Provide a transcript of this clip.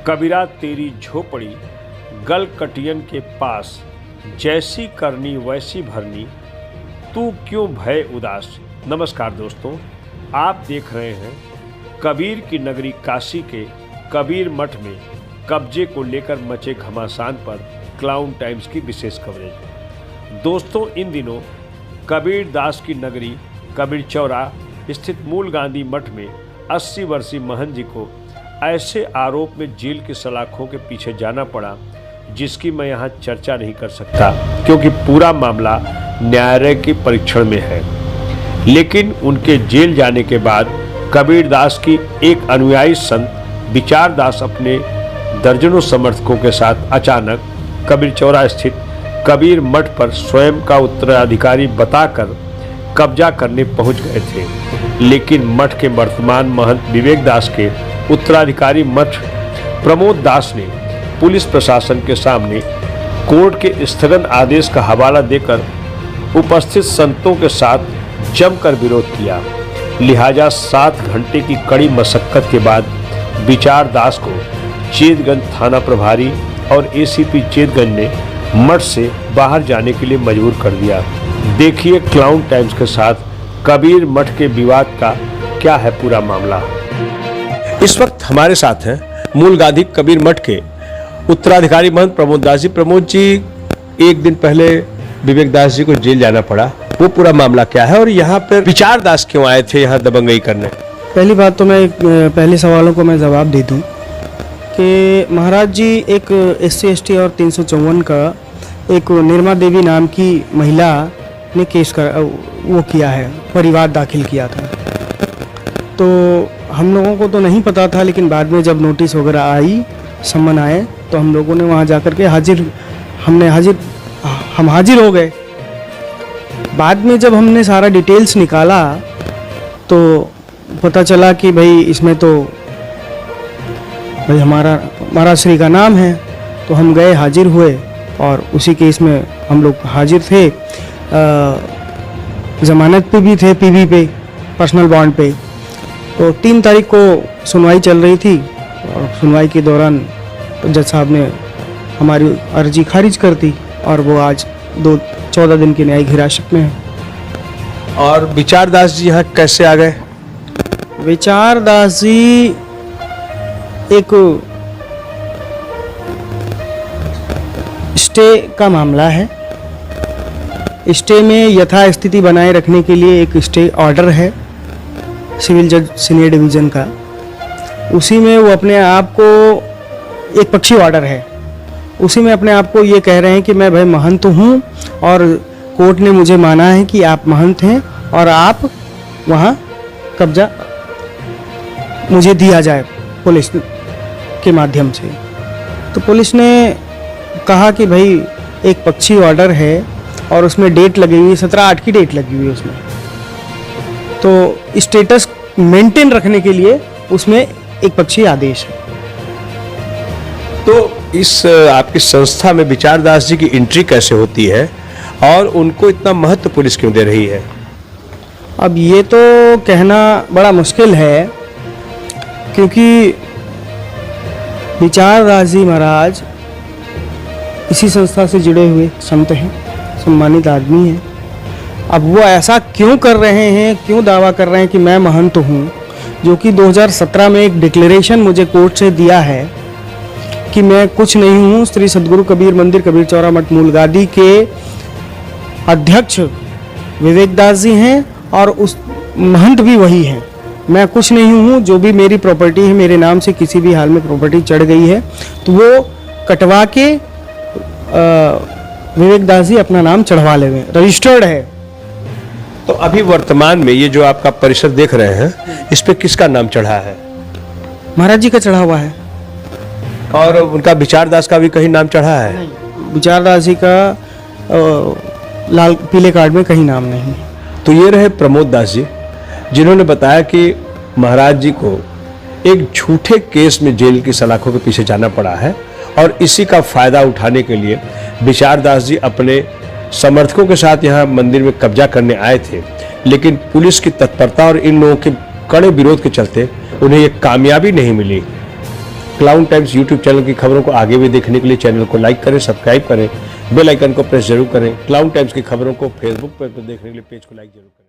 कबीरा तेरी झोपड़ी गल कटियन के पास, जैसी करनी वैसी भरनी, तू क्यों भय उदास। नमस्कार दोस्तों, आप देख रहे हैं कबीर की नगरी काशी के कबीर मठ में कब्जे को लेकर मचे घमासान पर क्लाउन टाइम्स की विशेष कवरेज। दोस्तों, इन दिनों कबीर दास की नगरी कबीर चौरा स्थित मूल गांधी मठ में 80 वर्षीय महंत जी को ऐसे आरोप में जेल की सलाखों के पीछे जाना पड़ा जिसकी मैं यहाँ चर्चा नहीं कर सकता, क्योंकि पूरा मामला न्यायालय के परीक्षण में है। लेकिन उनके जेल जाने के बाद कबीर दास की एक अनुयायी संत विचार दास अपने दर्जनों समर्थकों के साथ अचानक कबीर चौरा स्थित कबीर मठ पर स्वयं का उत्तराधिकारी बताकर कब्जा करने पहुंच गए थे। लेकिन मठ के वर्तमान महंत विवेक दास के उत्तराधिकारी मठ प्रमोद दास ने पुलिस प्रशासन के सामने कोर्ट के स्थगन आदेश का हवाला देकर उपस्थित संतों के साथ जमकर विरोध किया। लिहाजा 7 घंटे की कड़ी मशक्कत के बाद विचार दास को चेतगंज थाना प्रभारी और एसीपी चेतगंज ने मठ से बाहर जाने के लिए मजबूर कर दिया। देखिए क्लाउन टाइम्स के साथ कबीर मठ के विवाद का क्या है पूरा मामला। इस वक्त हमारे साथ हैं मूल गांधी कबीर मठ के उत्तराधिकारी महंत प्रमोद दास जी। प्रमोद जी, एक दिन पहले विवेक दास जी को जेल जाना पड़ा, वो पूरा मामला क्या है और यहाँ पर विचार दास क्यों आए थे यहाँ दबंगई करने? पहली बात तो मैं पहले सवालों को मैं जवाब दे दूं कि महाराज जी एक SC/ST और 354 का एक निर्मा देवी नाम की महिला ने केस वो किया है, परिवार दाखिल किया था। तो हम लोगों को तो नहीं पता था, लेकिन बाद में जब नोटिस वगैरह आई, सम्मन आए, तो हम लोगों ने वहाँ जाकर के हम हाजिर हो गए। बाद में जब हमने सारा डिटेल्स निकाला तो पता चला कि भाई इसमें तो भाई हमारा महाराज श्री का नाम है। तो हम गए, हाजिर हुए और उसी केस में हम लोग हाजिर थे। ज़मानत पे भी थे, PV पे, पर्सनल बॉन्ड पे। तो 3 तारीख को सुनवाई चल रही थी और सुनवाई के दौरान जज साहब ने हमारी अर्जी खारिज कर दी और वो आज 14 दिन की न्यायिक हिरासत में है। और विचार दास जी यहाँ कैसे आ गए? विचार दास जी एक स्टे का मामला है। स्टे में यथास्थिति बनाए रखने के लिए एक स्टे ऑर्डर है सिविल जज सीनियर डिवीज़न का। उसी में वो अपने आप को, एक पक्षी ऑर्डर है, उसी में अपने आप को ये कह रहे हैं कि मैं भाई महंत हूँ और कोर्ट ने मुझे माना है कि आप महंत हैं और आप वहाँ कब्जा मुझे दिया जाए पुलिस के माध्यम से। तो पुलिस ने कहा कि भाई एक पक्षी ऑर्डर है और उसमें डेट लगी हुई है, 17/8 की डेट लगी हुई है उसमें। तो स्टेटस मेंटेन रखने के लिए उसमें एक पक्षी आदेश है। तो इस आपकी संस्था में विचार दास जी की एंट्री कैसे होती है और उनको इतना महत्व पुलिस क्यों दे रही है? अब ये तो कहना बड़ा मुश्किल है, क्योंकि विचार दास जी महाराज इसी संस्था से जुड़े हुए संत हैं, सम्मानित आदमी हैं। अब वो ऐसा क्यों कर रहे हैं, क्यों दावा कर रहे हैं कि मैं महंत हूँ, जो कि 2017 में एक डिक्लेरेशन मुझे कोर्ट से दिया है कि मैं कुछ नहीं हूँ। श्री सद्गुरु कबीर मंदिर कबीर चौरा मठ मूल गांधी के अध्यक्ष विवेक दास जी हैं और उस महंत भी वही हैं। मैं कुछ नहीं हूँ, जो भी मेरी प्रॉपर्टी है, मेरे नाम से किसी भी हाल में प्रॉपर्टी चढ़ गई है तो वो कटवा के विवेक दास जी अपना नाम चढ़वा ले, रजिस्टर्ड है। तो अभी वर्तमान में ये जो आपका परिसर देख रहे हैं, इस पे किसका नाम चढ़ा है? महाराज जी का चढ़ा हुआ है। और उनका विचार दास का भी कहीं नाम चढ़ा है? विचार दास जी का लाल पीले कार्ड में कहीं नाम नहीं। तो ये रहे प्रमोद दास जी, जिन्होंने बताया कि महाराज जी को एक झूठे केस में जेल की सलाखों के पीछे जाना पड़ा है और इसी का फायदा उठाने के लिए विचार दास जी अपने समर्थकों के साथ यहाँ मंदिर में कब्जा करने आए थे। लेकिन पुलिस की तत्परता और इन लोगों के कड़े विरोध के चलते उन्हें ये कामयाबी नहीं मिली। क्लाउन टाइम्स यूट्यूब चैनल की खबरों को आगे भी देखने के लिए चैनल को लाइक करें, सब्सक्राइब करें, बेल आइकन को प्रेस जरूर करें। क्लाउन टाइम्स की खबरों को फेसबुक पर देखने के लिए पेज को लाइक जरूर करें।